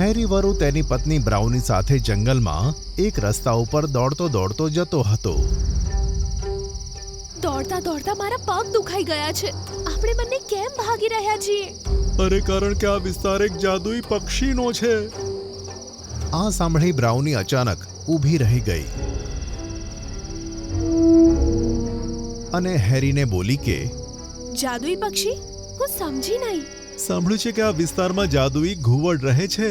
હેરી વરુ તેની પત્ની બ્રાઉની સાથે જંગલમાં એક રસ્તા ઉપર દોડતો દોડતો જતો હતો. દોડતા દોડતા મારા પગ દુખાઈ ગયા છે. આપણે બંને કેમ ભાગી રહ્યા છીએ? અરે કારણ કે આ વિસ્તાર એક જાદુઈ પક્ષીનો છે. આ સાંભળી બ્રાઉની અચાનક ઊભી રહી ગઈ અને હેરીને બોલી કે જાદુઈ પક્ષી? હું સમજી નહીં. સાંભળ્યું છે કે આ વિસ્તારમાં જાદુઈ ઘુવડ રહે છે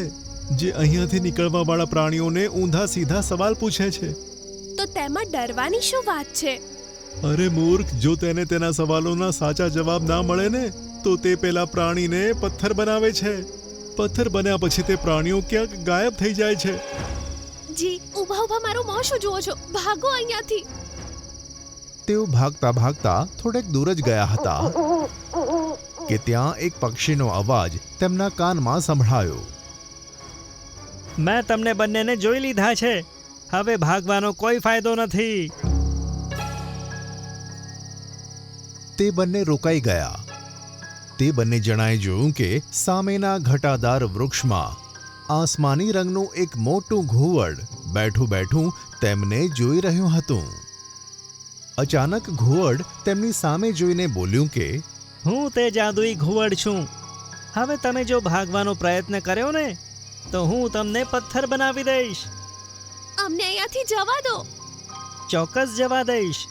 જે અહીંયાથી નીકળવા વાળા પ્રાણીઓને ઊંધા સીધા સવાલ પૂછે છે. તો તેમાં ડરવાની શું વાત છે? અરે મૂર્ખ, જો તેને તેના સવાલોના સાચા જવાબ ના મળે ને તો તે પેલા પ્રાણીને પથ્થર બનાવે છે. પથ્થર બન્યા પછી તે પ્રાણીઓ ક્યાંક ગાયબ થઈ જાય છે. જી, ઊભા ઊભા મારું મોં શું જુઓ છો? ભાગો અહીંયાથી. તેઓ ભાગતા ભાગતા થોડેક દૂર જ ગયા હતા કે ત્યાં એક પક્ષીનો અવાજ તેમના કાનમાં સંભળાયો. મેં તમને બંનેને જોઈ લીધા છે. હવે ભાગવાનો કોઈ ફાયદો નથી. તે બંને રોકાઈ ગયા. તે બંને જણાએ જોયું કે સામેના ઘટાદાર વૃક્ષમાં આસમાની રંગનું એક મોટું ઘુવડ બેઠું બેઠું તેમને જોઈ રહ્યું હતું. અચાનક ઘુવડ તેમની સામે જોઈને બોલ્યું કે હું તે જાદુઈ ઘુવડ છું. હવે તમે જો ભાગવાનો પ્રયત્ન કર્યો ને તો હું તમને પથ્થર બનાવી દઈશ. અમને અહીંયાથી જવા દો. ચોક્કસ જવા દઈશ.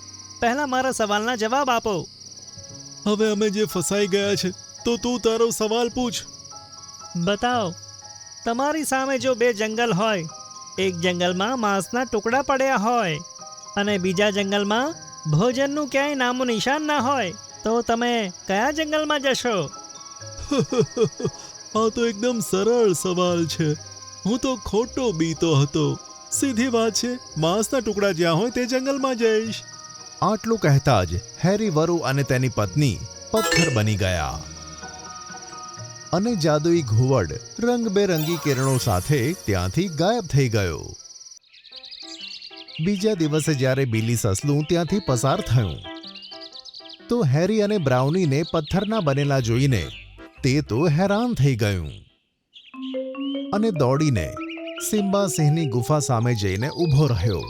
પહેલા મારા સવાલના જવાબ આપો. હવે અમે જે ફસાઈ ગયા છે તો તું તારો સવાલ પૂછ. બતાવો. તમારી સામે જો બે જંગલ હોય, એક જંગલમાં માંસના ટુકડા પડ્યા હોય અને બીજા જંગલમાં ભોજનનું ક્યાંય નામો નિશાન ના હોય, તો તમે કયા જંગલમાં જશો? આ તો એકદમ સરળ સવાલ છે. હું તો ખોટો બીતો હતો. સીધી વાત છે, માંસના ટુકડા જ્યાં હોય તે જંગલમાં જઈશ. આટલું કહેતા જ હેરી વરુ અને તેની પત્ની પથ્થર બની ગયા અને જાદુઈ ઘુવડ રંગબેરંગી કિરણો સાથે ત્યાંથી ગાયબ થઈ ગયો. બીજા દિવસે જ્યારે બિલી સસલું ત્યાંથી પસાર થયું તો હેરી અને બ્રાઉનીને પથ્થરના બનેલા જોઈને તે તો હેરાન થઈ ગયું અને દોડીને સિમ્બા સિંહની ગુફા સામે જઈને ઊભો રહ્યો.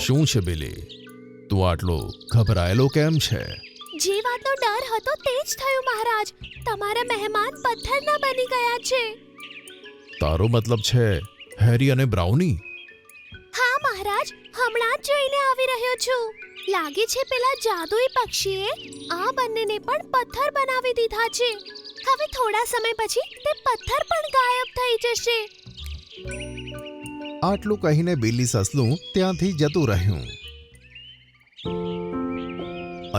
શું છે બિલી, તું આટલો ઘબરાયેલો કેમ છે? જે વાતનો ડર હતો તે જ થયું મહારાજ. તમારા મહેમાન પથ્થરના બની ગયા છે. તારો મતલબ છે હેરી અને બ્રાઉની? હા મહારાજ, હમણાં જ જોઈને આવી રહ્યો છું. લાગે છે પેલા જાદુઈ પક્ષીએ આ બંનેને પણ પથ્થર બનાવી દીધા છે. હવે થોડા સમય પછી તે પથ્થર પણ ગાયબ થઈ જશે. આટલું કહીને બિલી સસલું ત્યાંથી જતું રહ્યું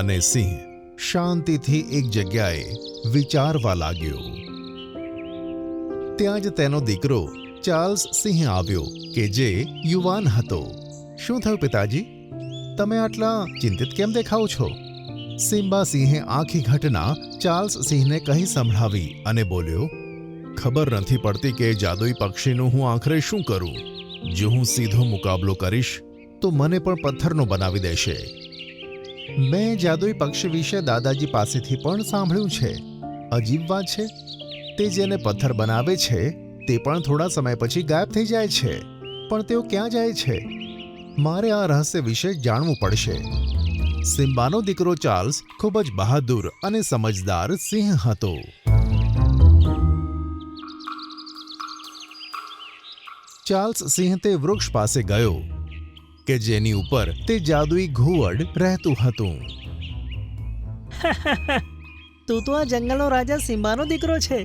અને સિંહ શાંતિથી એક જગ્યાએ વિચારવા લાગ્યો. ત્યાં જ તેનો દીકરો ચાર્લ્સ સિંહ આવ્યો કે જે યુવાન હતો. શું થયું પિતાજી, તમે આટલા ચિંતિત કેમ દેખાવ છો? સિમ્બા સિંહે આખી ઘટના ચાર્લ્સ સિંહને કહી સંભળાવી અને બોલ્યો, ખબર નથી પડતી કે જાદુઈ પક્ષીનું હું આખરે શું કરું. જો હું સીધો મુકાબલો કરીશ તો મને પણ પથ્થરનો બનાવી દેશે. મેં જાદુઈ પક્ષી વિશે દાદાજી પાસેથી પણ સાંભળ્યું છે. અજીબ વાત છે, તે જેને પથ્થર બનાવે છે તે પણ થોડા સમય પછી ગાયબ થઈ જાય છે. પણ તેઓ ક્યાં જાય છે? મારે આ રહસ્ય વિશે જાણવું પડશે. સિમ્બાનો દીકરો ચાર્લ્સ ખૂબ જ બહાદુર અને સમજદાર સિંહ હતો. ચાર્લ્સ સિંહ તે વૃક્ષ પાસે ગયો કે જેની ઉપર તે જાદુઈ ઘુવડ રહેતું હતું. તું તો આ જંગલનો રાજા સિમ્બાનો દીકરો છે.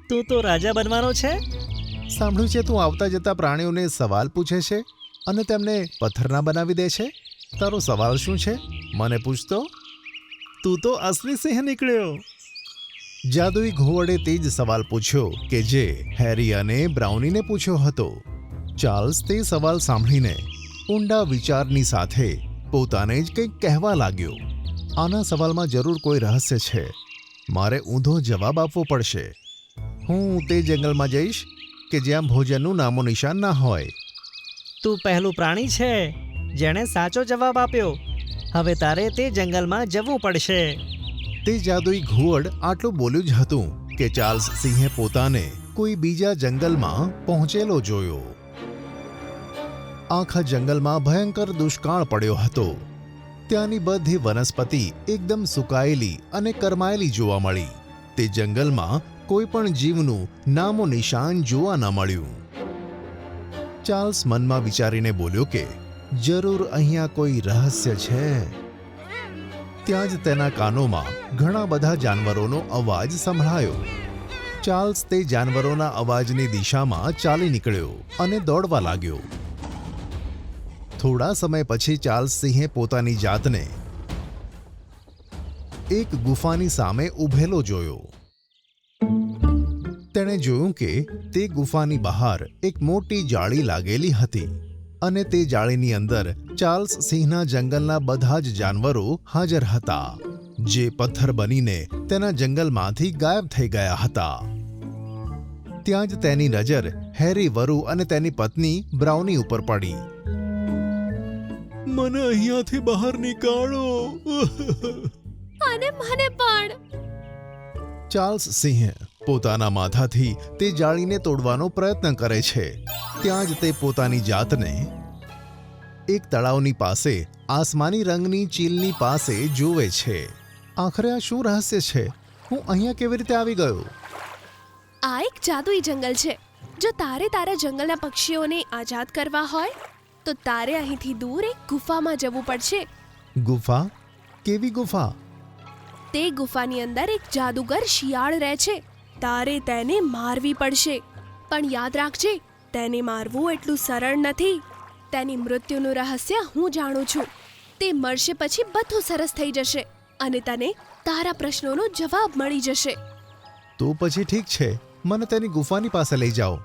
તું તો રાજા બનવાનો છે. સાંભળ્યું છે તું આવતા જતા પ્રાણીઓને સવાલ પૂછે છે અને તેમને પથ્થરના બનાવી દે છે. તારો સવાલ શું છે? મને પૂછતો. તું તો અસલી સિંહ નીકળ્યો. જાદુઈ ઘુવડે તે જ સવાલ પૂછ્યો કે જે હેરી અને બ્રાઉનીને પૂછ્યો હતો. ચાર્લ્સ તે સવાલ સાંભળીને ઊંડા વિચારની સાથે પોતાને જ કંઈક કહેવા લાગ્યો. આના સવાલમાં જરૂર કોઈ રહસ્ય છે. મારે ઊંધો જવાબ આપવો પડશે. હું તે જંગલમાં જઈશ કે જ્યાં ભોજનનું નામો નિશાન ના હોય. તું પહેલું પ્રાણી છે જેણે સાચો જવાબ આપ્યો. હવે તારે તે જંગલમાં જવું પડશે. તે જાદુઈ ઘુવડ આટલું બોલ્યું જ હતું કે ચાર્લ્સ સિંહે પોતાને કોઈ બીજા જંગલમાં પહોંચેલો જોયો. આખા જંગલમાં ભયંકર દુષ્કાળ પડ્યો હતો. ત્યાંની બધી વનસ્પતિ એકદમ સુકાયેલી અને કરમાયેલી જોવા મળી. તે જંગલમાં કોઈ પણ જીવનું નામો નિશાન જોવા ન મળ્યું. ચાર્લ્સ મનમાં વિચારીને બોલ્યો કે જરૂર અહીંયા કોઈ રહસ્ય છે. ત્યાં જ તેના કાનોમાં ઘણા બધા જાનવરોનો અવાજ સંભળાયો. ચાર્લ્સ તે જાનવરોના અવાજની દિશામાં ચાલી નીકળ્યો અને દોડવા લાગ્યો. થોડા સમય પછી ચાર્લ્સ સિંહે પોતાની જાતને એક ગુફાની સામે ઊભેલો જોયો. તેણે જોયું કે તે ગુફાની બહાર એક મોટી જાળી લાગેલી હતી અને તે જાળીની અંદર ચાર્લ્સ સિંહના જંગલના બધા જ જાનવરો હાજર હતા, જે પથ્થર બનીને તેના જંગલમાંથી ગાયબ થઈ ગયા હતા. ત્યાં જ તેની નજર હેરી વરુ અને તેની પત્ની બ્રાઉની ઉપર પડી. મને અહીંયાથી બહાર નીકાળો. અને મને પણ. ચાર્લ્સ સિંહ પોતાના માથાથી તે જાળીને તોડવાનો પ્રયત્ન કરે છે. ત્યાં જ તે પોતાની જાતને એક તળાવની પાસે આસમાની રંગની ચીલની પાસે જુએ છે. આખરે આ શું રહસ્ય છે? હું અહીંયા કેવી રીતે આવી ગયો? આ એક જાદુઈ જંગલ છે. જો તારે તારા જંગલના પક્ષીઓને આઝાદ કરવા હોય તો તારે અહીંથી દૂર એક ગુફામાં જવું પડશે. ગુફા? કેવી ગુફા? તે ગુફાની અંદર એક જાદુગર શિયાળ રહે છે. તારે તેને મારવી પડશે. પણ યાદ રાખજે, તેને મારવું એટલું સરળ નથી. તેની મૃત્યુનું રહસ્ય હું જાણું છું. તે મરશે પછી બધું સરસ થઈ જશે અને તને તારા પ્રશ્નોનો જવાબ મળી જશે. તો પછી ઠીક છે, મને તેની ગુફાની પાસે લઈ જાઓ.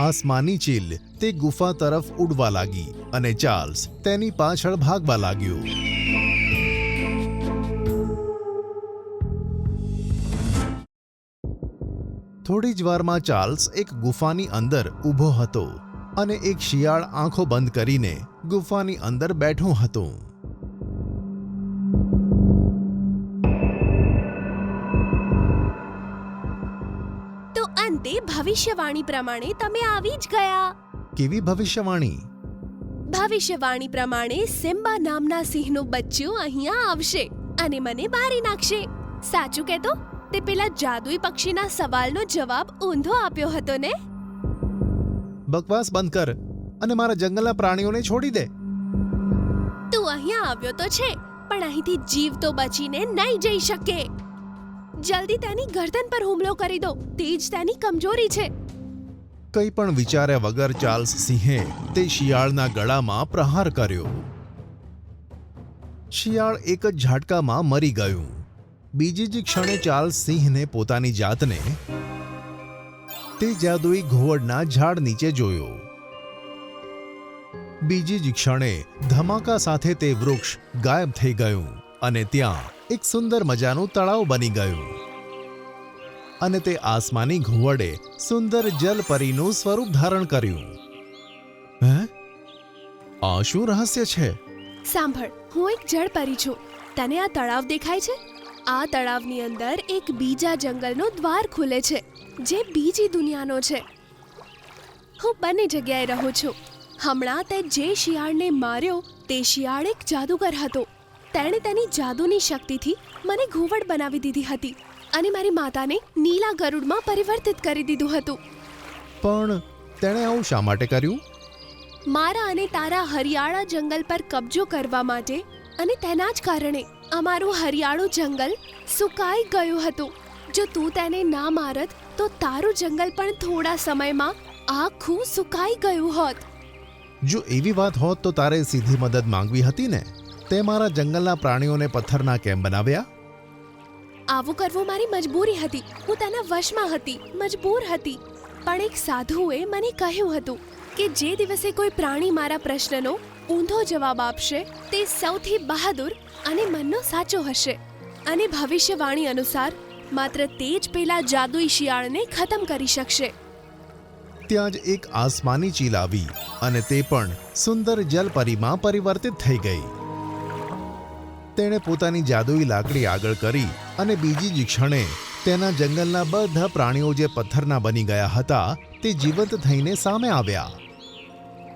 આસમાની ચીલ તે ગુફા તરફ ઉડવા લાગી અને ચાર્લ્સ તેની પાછળ ભાગવા લાગ્યો. થોડી જ વારમાં ચાર્લ્સ એક ગુફાની અંદર ઊભો હતો અને એક શિયાળ આંખો બંધ કરીને ગુફાની અંદર બેઠું હતું. તો અંતે ભવિષ્યવાણી પ્રમાણે તમે આવી જ ગયા. કેવી ભવિષ્યવાણી? ભવિષ્યવાણી પ્રમાણે સિમ્બા નામના સિંહનું બચ્ચું અહીંયા આવશે અને મને મારી નાખશે. સાચું કહેતો? તે પેલા જાદુઈ પક્ષીના સવાલનો જવાબ ઊંધો આપ્યો હતો ને? બકવાસ બંધ કર અને મારા જંગલના પ્રાણીઓને છોડી દે. તું અહીંયા આવ્યો તો છે, પણ અહીંથી જીવતો બચીને નહીં જઈ શકે. જલ્દી તેની ગરદન પર હુમલો કરી દો. તે જ તેની કમજોરી છે. કંઈ પણ વિચાર્યા વગર ચાર્લ્સ સિંહે તે શિયાળના ગળામાં પ્રહાર કર્યો. શિયાળ એક જ ઝાટકામાં મરી ગયું. બીજી જ ક્ષણે ચાર્લ્સ સિંહને પોતાની જાતને તે જાદુઈ ઘુવડના ઝાડ નીચે જોયો. બીજી જ ક્ષણે ધમાકા સાથે તે વૃક્ષ ગાયબ થઈ ગયું અને ત્યાં એક સુંદર મજાનું તળાવ બની ગયું અને તે આસમાની ઘુવડે સુંદર જલપરીનું સ્વરૂપ ધારણ કર્યું. હે? આ શું રહસ્ય છે? સાંભળ, હું એક જળપરી છું. તને આ તળાવ દેખાય છે? આ તળાવની અંદર એક બીજા જંગલનો દ્વાર ખુલે છે, જે બીજી દુનિયાનો છે. હું બંને જગ્યાએ રહું છું. હમણાં તે જે શિયાળને માર્યો તે શિયાળ એક જાદુગર હતો. તેણે તેની જાદુની શક્તિથી મને ઘુવડ બનાવી દીધી હતી અને મારી માતાને નીલા ગરુડમાં પરિવર્તિત કરી દીધું હતું. પણ તેણે આવું શા માટે કર્યું? મારા અને તારા હરિયાળા જંગલ પર કબજો કરવા માટે, અને તેના જ કારણે અમારું હરિયાળું જંગલ સુકાઈ ગયું હતું. જો તું તેને ના મારત તો તારું જંગલ પણ થોડા સમયમાં આખું સુકાઈ ગયું હોત. જો એવી વાત હોત તો તારે સીધી મદદ માંગવી હતી ને. તે મારા જંગલના પ્રાણીઓને પથ્થરના કેમ બનાવ્યા? આવું કરવું મારી મજબૂરી હતી. હું તેના વશમાં હતી, મજબૂર હતી. પણ એક સાધુએ મને કહ્યું હતું કે જે દિવસે કોઈ પ્રાણી મારા પ્રશ્નનો ઊંધો જવાબ આપશે તે સૌથી બહાદુર અને મનનો સાચો હશે. અને ભવિષ્યવાણી અનુસાર માત્ર તે જ પેલા જાદુઈ શિયાળને ખતમ કરી શકશે. ત્યાં જ એક આસમાની ચીલ આવી અને તે પણ સુંદર જલપરીમાં પરિવર્તિત થઈ ગઈ. તેણે પોતાની જાદુઈ લાકડી આગળ કરી અને બીજી જ ક્ષણે તેના જંગલના બધા પ્રાણીઓ જે પથ્થરના બની ગયા હતા તે જીવંત થઈને સામે આવ્યા.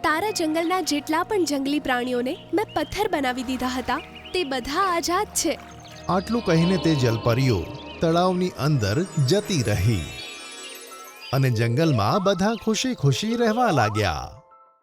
તારા જંગલના જેટલા પણ જંગલી પ્રાણીઓને મેં પથ્થર બનાવી દીધા હતા તે બધા આઝાદ છે. આટલું કહીને તે જલપરીઓ તળાવની અંદર જતી રહી અને જંગલમાં બધા ખુશી ખુશી રહેવા લાગ્યા.